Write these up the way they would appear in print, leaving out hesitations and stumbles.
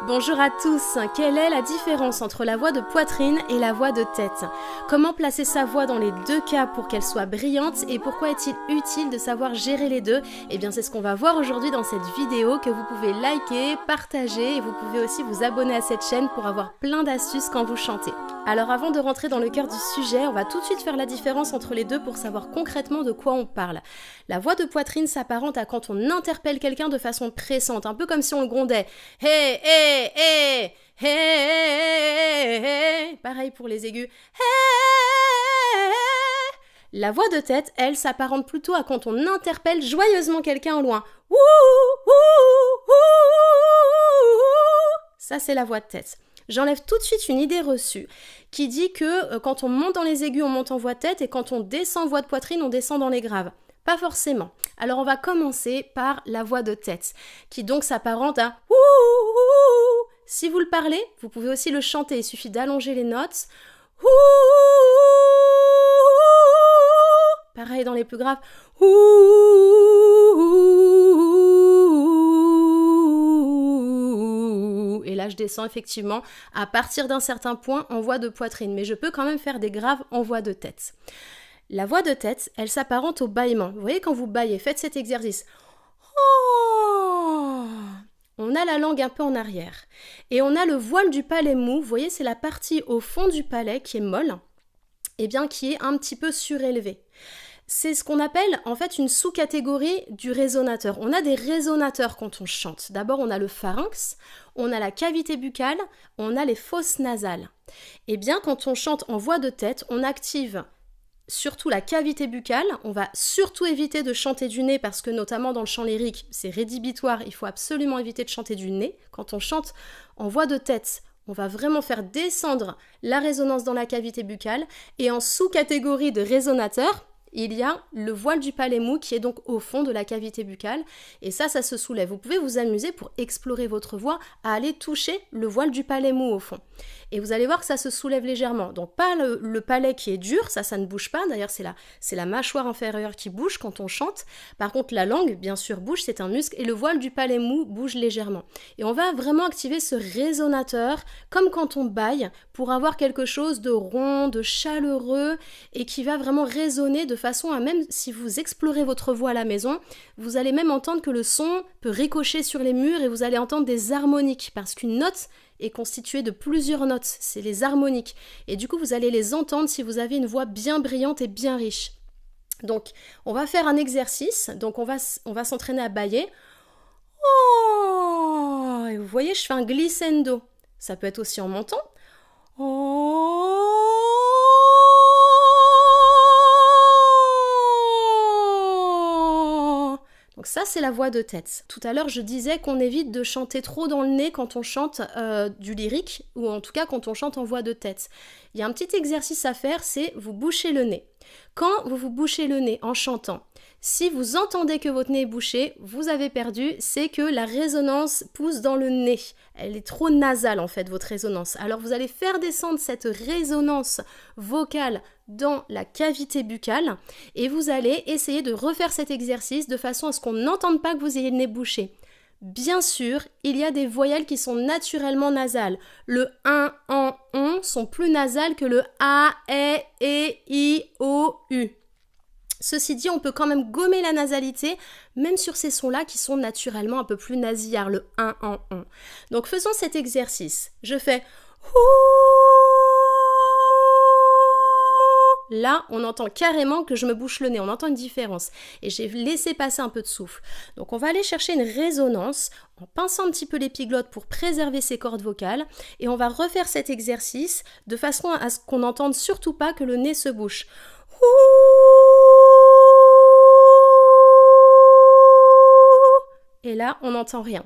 Bonjour à tous, quelle est la différence entre la voix de poitrine et la voix de tête? Comment placer sa voix dans les deux cas pour qu'elle soit brillante et pourquoi est-il utile de savoir gérer les deux? Eh bien c'est ce qu'on va voir aujourd'hui dans cette vidéo que vous pouvez liker, partager et vous pouvez aussi vous abonner à cette chaîne pour avoir plein d'astuces quand vous chantez. Alors avant de rentrer dans le cœur du sujet, on va tout de suite faire la différence entre les deux pour savoir concrètement de quoi on parle. La voix de poitrine s'apparente à quand on interpelle quelqu'un de façon pressante, un peu comme si on le grondait. Hey, hey, hey, hey, hey, hey. Pareil pour les aigus. Hey, hey. La voix de tête, elle, s'apparente plutôt à quand on interpelle joyeusement quelqu'un au loin. Ouh, ouh, ouh. Ça, c'est la voix de tête. J'enlève tout de suite une idée reçue qui dit que quand on monte dans les aigus, on monte en voix de tête et quand on descend en voix de poitrine, on descend dans les graves. Pas forcément. Alors on va commencer par la voix de tête, qui donc s'apparente à ouh, ouh. Si vous le parlez, vous pouvez aussi le chanter, il suffit d'allonger les notes. Ouh, pareil dans les plus graves. Et là je descends effectivement à partir d'un certain point en voix de poitrine, mais je peux quand même faire des graves en voix de tête. La voix de tête, elle s'apparente au bâillement. Vous voyez quand vous bâillez, faites cet exercice. Oh, on a la langue un peu en arrière. Et on a le voile du palais mou, vous voyez c'est la partie au fond du palais qui est molle, et bien qui est un petit peu surélevée. C'est ce qu'on appelle en fait une sous-catégorie du résonateur. On a des résonateurs quand on chante. D'abord on a le pharynx, on a la cavité buccale, on a les fosses nasales. Et bien quand on chante en voix de tête, on active surtout la cavité buccale, on va surtout éviter de chanter du nez parce que notamment dans le chant lyrique, c'est rédhibitoire, il faut absolument éviter de chanter du nez. Quand on chante en voix de tête, on va vraiment faire descendre la résonance dans la cavité buccale et en sous-catégorie de résonateur, il y a le voile du palais mou qui est donc au fond de la cavité buccale et ça se soulève. Vous pouvez vous amuser pour explorer votre voix à aller toucher le voile du palais mou au fond. Et vous allez voir que ça se soulève légèrement. Donc pas le palais qui est dur, ça ne bouge pas. D'ailleurs c'est la mâchoire inférieure qui bouge quand on chante. Par contre la langue bien sûr bouge, c'est un muscle et le voile du palais mou bouge légèrement. Et on va vraiment activer ce résonateur comme quand on bâille pour avoir quelque chose de rond, de chaleureux et qui va vraiment résonner de façon à même si vous explorez votre voix à la maison, vous allez même entendre que le son peut ricocher sur les murs et vous allez entendre des harmoniques parce qu'une note est constituée de plusieurs notes, c'est les harmoniques. Et du coup, vous allez les entendre si vous avez une voix bien brillante et bien riche. Donc, on va faire un exercice. Donc, on va s'entraîner à bâiller. Oh, et vous voyez, je fais un glissando. Ça peut être aussi en montant. Oh. Donc ça, c'est la voix de tête. Tout à l'heure, je disais qu'on évite de chanter trop dans le nez quand on chante du lyrique, ou en tout cas quand on chante en voix de tête. Il y a un petit exercice à faire, c'est vous bouchez le nez. Quand vous vous bouchez le nez en chantant, si vous entendez que votre nez est bouché, vous avez perdu, c'est que la résonance pousse dans le nez. Elle est trop nasale en fait, votre résonance. Alors vous allez faire descendre cette résonance vocale dans la cavité buccale et vous allez essayer de refaire cet exercice de façon à ce qu'on n'entende pas que vous ayez le nez bouché. Bien sûr, il y a des voyelles qui sont naturellement nasales. Le un, en, on sont plus nasales que le a, e, i, o, u. Ceci dit, on peut quand même gommer la nasalité, même sur ces sons-là qui sont naturellement un peu plus nasillards, le un, en, on. Donc faisons cet exercice. Je fais là, on entend carrément que je me bouche le nez, on entend une différence. Et j'ai laissé passer un peu de souffle. Donc on va aller chercher une résonance en pinçant un petit peu l'épiglotte pour préserver ses cordes vocales. Et on va refaire cet exercice de façon à ce qu'on n'entende surtout pas que le nez se bouche. Et là, on n'entend rien.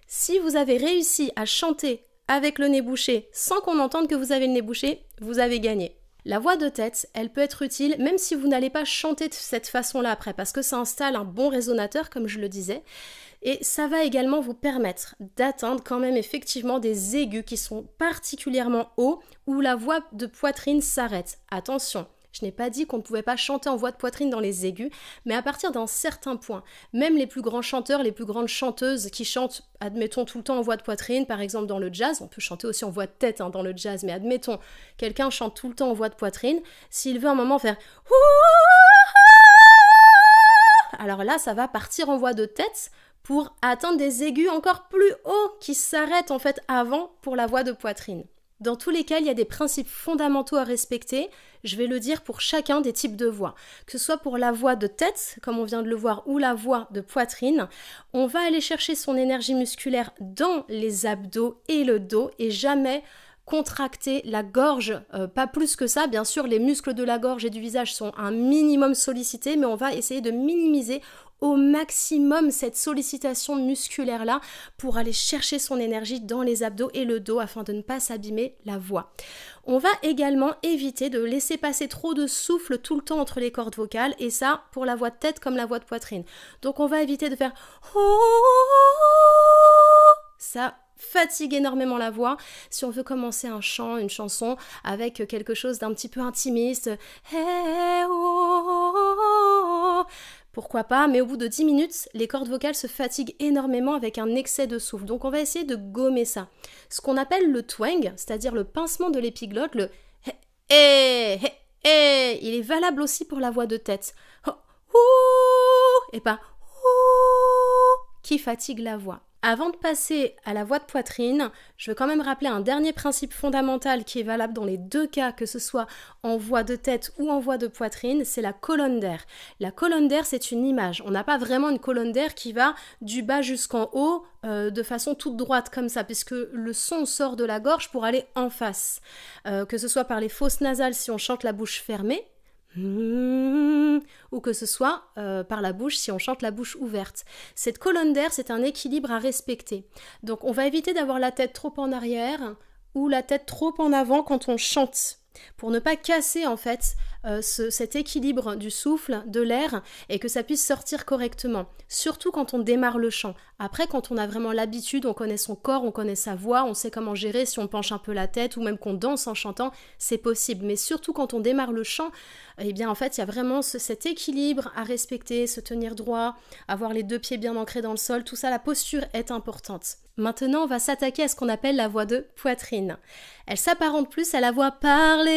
Si vous avez réussi à chanter avec le nez bouché sans qu'on entende que vous avez le nez bouché, vous avez gagné. La voix de tête, elle peut être utile même si vous n'allez pas chanter de cette façon-là après parce que ça installe un bon résonateur comme je le disais et ça va également vous permettre d'atteindre quand même effectivement des aigus qui sont particulièrement hauts où la voix de poitrine s'arrête. Attention, Je n'ai pas dit qu'on ne pouvait pas chanter en voix de poitrine dans les aigus, mais à partir d'un certain point, même les plus grands chanteurs, les plus grandes chanteuses qui chantent, admettons, tout le temps en voix de poitrine, par exemple dans le jazz, on peut chanter aussi en voix de tête dans le jazz, mais admettons, quelqu'un chante tout le temps en voix de poitrine, s'il veut un moment faire alors là, ça va partir en voix de tête pour atteindre des aigus encore plus hauts qui s'arrêtent en fait avant pour la voix de poitrine. Dans tous les cas, il y a des principes fondamentaux à respecter, je vais le dire pour chacun des types de voix. Que ce soit pour la voix de tête, comme on vient de le voir, ou la voix de poitrine, on va aller chercher son énergie musculaire dans les abdos et le dos et jamais contracter la gorge, pas plus que ça. Bien sûr, les muscles de la gorge et du visage sont un minimum sollicités, mais on va essayer de minimiser au maximum cette sollicitation musculaire-là pour aller chercher son énergie dans les abdos et le dos afin de ne pas s'abîmer la voix. On va également éviter de laisser passer trop de souffle tout le temps entre les cordes vocales et ça pour la voix de tête comme la voix de poitrine. Donc on va éviter de faire ça fatigue énormément la voix. Si on veut commencer un chant, une chanson avec quelque chose d'un petit peu intimiste, pourquoi pas, mais au bout de 10 minutes, les cordes vocales se fatiguent énormément avec un excès de souffle. Donc on va essayer de gommer ça. Ce qu'on appelle le twang, c'est-à-dire le pincement de l'épiglotte, le il est valable aussi pour la voix de tête. Et pas qui fatigue la voix. Avant de passer à la voix de poitrine, je veux quand même rappeler un dernier principe fondamental qui est valable dans les deux cas, que ce soit en voix de tête ou en voix de poitrine, c'est la colonne d'air. La colonne d'air, c'est une image. On n'a pas vraiment une colonne d'air qui va du bas jusqu'en haut de façon toute droite comme ça, puisque le son sort de la gorge pour aller en face. Que ce soit par les fosses nasales si on chante la bouche fermée, ou que ce soit par la bouche si on chante la bouche ouverte. Cette colonne d'air, c'est un équilibre à respecter. Donc on va éviter d'avoir la tête trop en arrière ou la tête trop en avant quand on chante, pour ne pas casser en fait cet équilibre du souffle, de l'air, et que ça puisse sortir correctement. Surtout quand on démarre le chant. Après, quand on a vraiment l'habitude, on connaît son corps, on connaît sa voix, on sait comment gérer si on penche un peu la tête ou même qu'on danse en chantant, c'est possible. Mais surtout quand on démarre le chant, eh bien en fait, il y a vraiment cet équilibre à respecter, se tenir droit, avoir les deux pieds bien ancrés dans le sol, tout ça, la posture est importante. Maintenant, on va s'attaquer à ce qu'on appelle la voix de poitrine. Elle s'apparente plus à la voix parlée,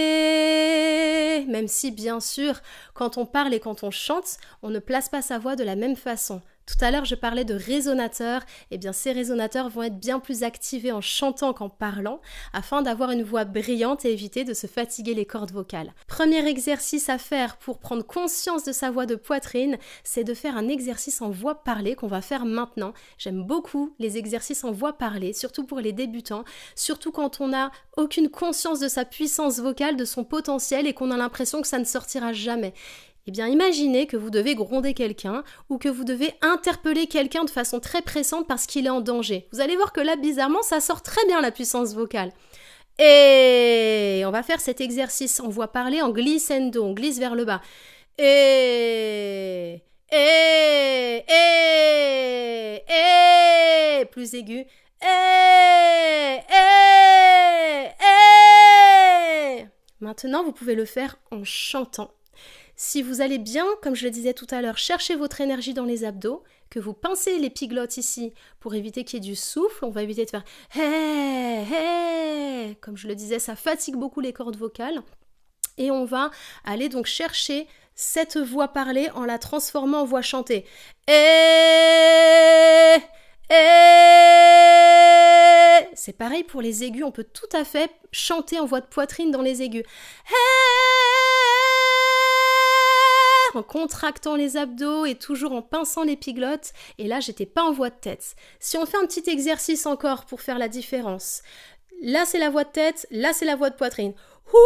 même si bien sûr, quand on parle et quand on chante, on ne place pas sa voix de la même façon. Tout à l'heure, je parlais de résonateurs. Eh bien, ces résonateurs vont être bien plus activés en chantant qu'en parlant, afin d'avoir une voix brillante et éviter de se fatiguer les cordes vocales. Premier exercice à faire pour prendre conscience de sa voix de poitrine, c'est de faire un exercice en voix parlée qu'on va faire maintenant. J'aime beaucoup les exercices en voix parlée, surtout pour les débutants, surtout quand on n'a aucune conscience de sa puissance vocale, de son potentiel et qu'on a l'impression que ça ne sortira jamais. Eh bien, imaginez que vous devez gronder quelqu'un ou que vous devez interpeller quelqu'un de façon très pressante parce qu'il est en danger. Vous allez voir que là, bizarrement, ça sort très bien la puissance vocale. Et on va faire cet exercice en voix parlée en glissando, on glisse vers le bas. Et plus aigu. Maintenant, vous pouvez le faire en chantant. Si vous allez bien, comme je le disais tout à l'heure, cherchez votre énergie dans les abdos, que vous pincez l'épiglotte ici pour éviter qu'il y ait du souffle, on va éviter de faire comme je le disais, ça fatigue beaucoup les cordes vocales. Et on va aller donc chercher cette voix parlée en la transformant en voix chantée. C'est pareil pour les aigus, on peut tout à fait chanter en voix de poitrine dans les aigus. En contractant les abdos et toujours en pinçant l'épiglotte. Et là, j'étais pas en voix de tête. Si on fait un petit exercice encore pour faire la différence. Là, c'est la voix de tête. Là, c'est la voix de poitrine. Vous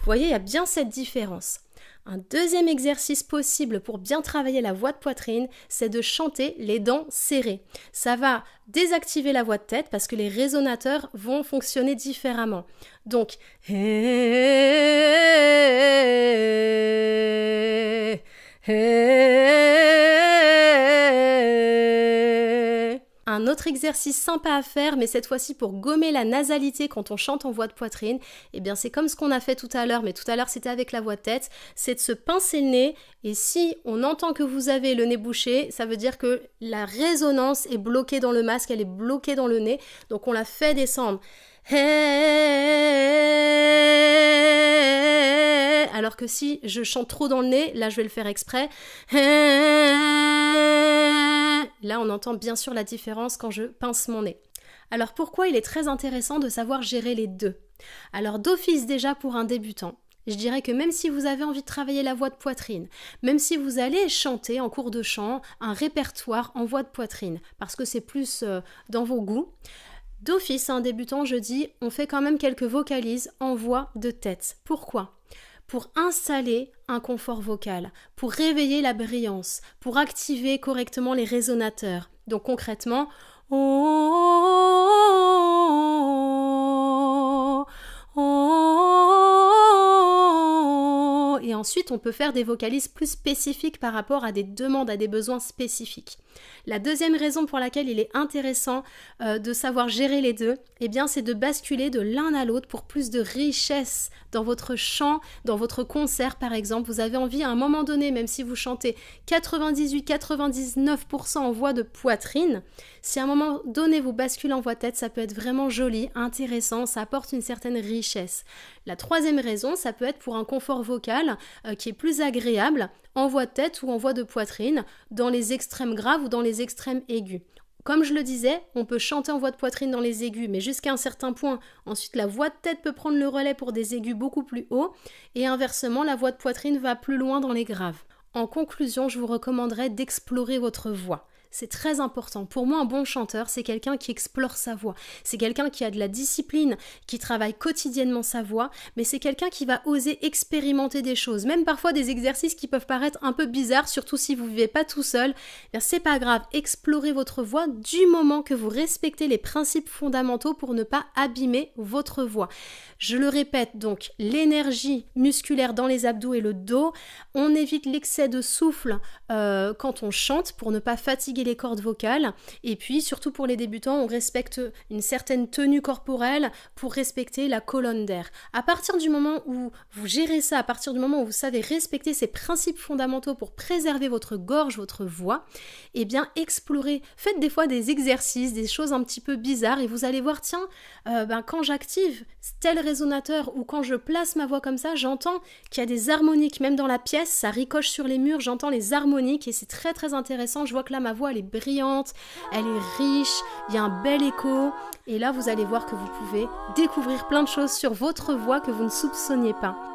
voyez, il y a bien cette différence. Un deuxième exercice possible pour bien travailler la voix de poitrine, c'est de chanter les dents serrées. Ça va désactiver la voix de tête parce que les résonateurs vont fonctionner différemment. Donc, un un autre exercice sympa à faire, mais cette fois-ci pour gommer la nasalité quand on chante en voix de poitrine, eh bien c'est comme ce qu'on a fait tout à l'heure, mais tout à l'heure c'était avec la voix de tête, c'est de se pincer le nez, et si on entend que vous avez le nez bouché, ça veut dire que la résonance est bloquée dans le masque, elle est bloquée dans le nez, donc on la fait descendre. Alors que si je chante trop dans le nez, là je vais le faire exprès. Là on entend bien sûr la différence quand je pince mon nez. Alors pourquoi il est très intéressant de savoir gérer les deux? Alors d'office déjà pour un débutant, je dirais que même si vous avez envie de travailler la voix de poitrine, même si vous allez chanter en cours de chant un répertoire en voix de poitrine, parce que c'est plus dans vos goûts, d'office, un débutant, je dis, on fait quand même quelques vocalises en voix de tête. Pourquoi? Pour installer un confort vocal, pour réveiller la brillance, pour activer correctement les résonateurs. Donc concrètement, et ensuite on peut faire des vocalises plus spécifiques par rapport à des demandes, à des besoins spécifiques. La deuxième raison pour laquelle il est intéressant de savoir gérer les deux, eh bien c'est de basculer de l'un à l'autre pour plus de richesse dans votre chant, dans votre concert par exemple. Vous avez envie à un moment donné, même si vous chantez 98-99% en voix de poitrine, si à un moment donné vous basculez en voix tête, ça peut être vraiment joli, intéressant, ça apporte une certaine richesse. La troisième raison, ça peut être pour un confort vocal qui est plus agréable en voix de tête ou en voix de poitrine, dans les extrêmes graves ou dans les extrêmes aigus. Comme je le disais, on peut chanter en voix de poitrine dans les aigus, mais jusqu'à un certain point. Ensuite, la voix de tête peut prendre le relais pour des aigus beaucoup plus hauts, et inversement, la voix de poitrine va plus loin dans les graves. En conclusion, je vous recommanderais d'explorer votre voix. C'est très important. Pour moi, un bon chanteur, c'est quelqu'un qui explore sa voix. C'est quelqu'un qui a de la discipline, qui travaille quotidiennement sa voix, mais c'est quelqu'un qui va oser expérimenter des choses, même parfois des exercices qui peuvent paraître un peu bizarres, surtout si vous ne vivez pas tout seul. Bien, c'est pas grave, explorez votre voix du moment que vous respectez les principes fondamentaux pour ne pas abîmer votre voix. Je le répète donc, l'énergie musculaire dans les abdos et le dos, on évite l'excès de souffle quand on chante pour ne pas fatiguer les cordes vocales, et puis surtout pour les débutants, on respecte une certaine tenue corporelle pour respecter la colonne d'air. À partir du moment où vous gérez ça, à partir du moment où vous savez respecter ces principes fondamentaux pour préserver votre gorge, votre voix, eh bien explorez, faites des fois des exercices, des choses un petit peu bizarres, et vous allez voir, tiens, quand j'active tel résonateur ou quand je place ma voix comme ça, j'entends qu'il y a des harmoniques, même dans la pièce, ça ricoche sur les murs, j'entends les harmoniques et c'est très très intéressant. Je vois que là ma voix elle est brillante, elle est riche, il y a un bel écho, et là vous allez voir que vous pouvez découvrir plein de choses sur votre voix que vous ne soupçonniez pas.